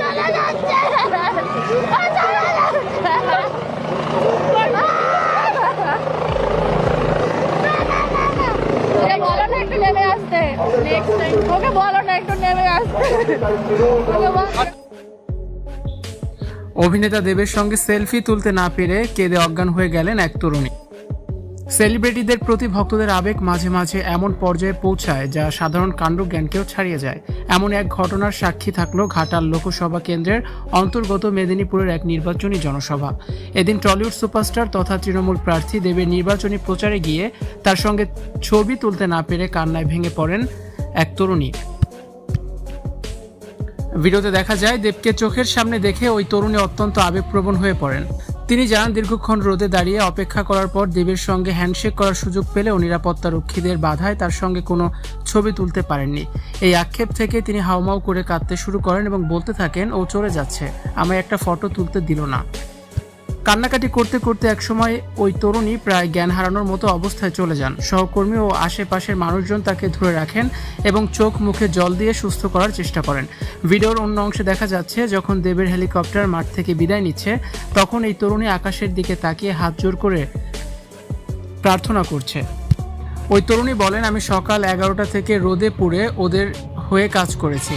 চলে যাচ্ছে, বলো না একটু নেমে আসতে, ওকে বলো না একটু নেমে আসতে। অভিনেতা দেবের সঙ্গে সেলফি তুলতে না পেরে কেঁদে অজ্ঞান হয়ে গেলেন এক তরুণী। সেলিব্রিটিদের প্রতি ভক্তদের আবেগ মাঝে মাঝে এমন পর্যায়ে পৌঁছায় যা সাধারণ কাণ্ডজ্ঞানকেও ছাড়িয়ে যায়। এমন এক ঘটনার সাক্ষী থাকলো ঘাটাল লোকসভা কেন্দ্রের অন্তর্গত মেদিনীপুরের এক নির্বাচনী জনসভা। এদিন টলিউড সুপারস্টার তথা তৃণমূল প্রার্থী দেবের নির্বাচনী প্রচারে গিয়ে তার সঙ্গে ছবি তুলতে না পেরে কান্নায় ভেঙে পড়েন এক তরুণী। ভিডিওতে দেখা যায় দেবকে চোখের সামনে দেখে ওই তরুণী অত্যন্ত আবেগপ্রবণ হয়ে পড়েন। তিনি জানান দীর্ঘক্ষণ রোদে দাঁড়িয়ে অপেক্ষা করার পর দেবের সঙ্গে হ্যান্ডশেক করার সুযোগ পেলেও নিরাপত্তারক্ষীদের বাধায় তার সঙ্গে কোনো ছবি তুলতে পারেননি। এই আক্ষেপ থেকে তিনি হাউমাউ করে কাঁদতে শুরু করেন এবং বলতে থাকেন, ও চলে যাচ্ছে, আমায় একটা ফটো তুলতে দিল না। কান্নাকাটি করতে করতে একসময় ওই তরুণী প্রায় জ্ঞান হারানোর মতো অবস্থায় চলে যান। সহকর্মী ও আশেপাশের মানুষজন তাকে ধরে রাখেন এবং চোখ মুখে জল দিয়ে সুস্থ করার চেষ্টা করেন। ভিডিওর অন্য অংশে দেখা যাচ্ছে যখন দেবের হেলিকপ্টার মাঠ থেকে বিদায় নিচ্ছে তখন এই তরুণী আকাশের দিকে তাকিয়ে হাত জোর করে প্রার্থনা করছে। ওই তরুণী বলেন, আমি সকাল 11টা থেকে রোদে পুড়ে ওদের হয়ে কাজ করেছি।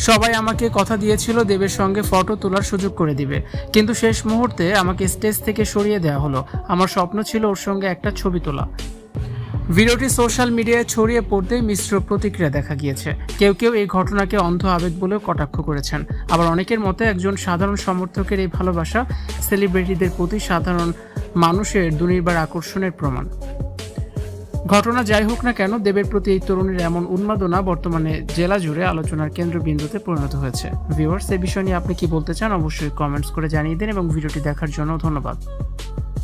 সবাই আমাকে কথা দিয়েছিল দেবের সঙ্গে ফটো তোলার সুযোগ করে দিবে, কিন্তু শেষ মুহূর্তে আমাকে স্টেজ থেকে সরিয়ে দেওয়া হলো। আমার স্বপ্ন ছিল ওর সঙ্গে একটা ছবি তোলা। ভিডিওটি সোশ্যাল মিডিয়ায় ছড়িয়ে পড়তেই মিশ্র প্রতিক্রিয়া দেখা গিয়েছে। কেউ কেউ এই ঘটনাকে অন্ধ আবেগ বলেও কটাক্ষ করেছেন, আবার অনেকের মতে একজন সাধারণ সমর্থকের এই ভালোবাসা সেলিব্রিটিদের প্রতি সাধারণ মানুষের দুর্নিবার আকর্ষণের প্রমাণ। ঘটনা যাই হোক না কেন, দেবের প্রতি এই তরুণীর এমন উন্মাদনা বর্তমানে জেলা জুড়ে আলোচনার কেন্দ্রবিন্দুতে পরিণত হয়েছে। ভিউয়ার্স, এই বিষয় নিয়ে আপনি কি বলতে চান অবশ্যই কমেন্টস করে জানিয়ে দিন এবং ভিডিওটি দেখার জন্য ধন্যবাদ।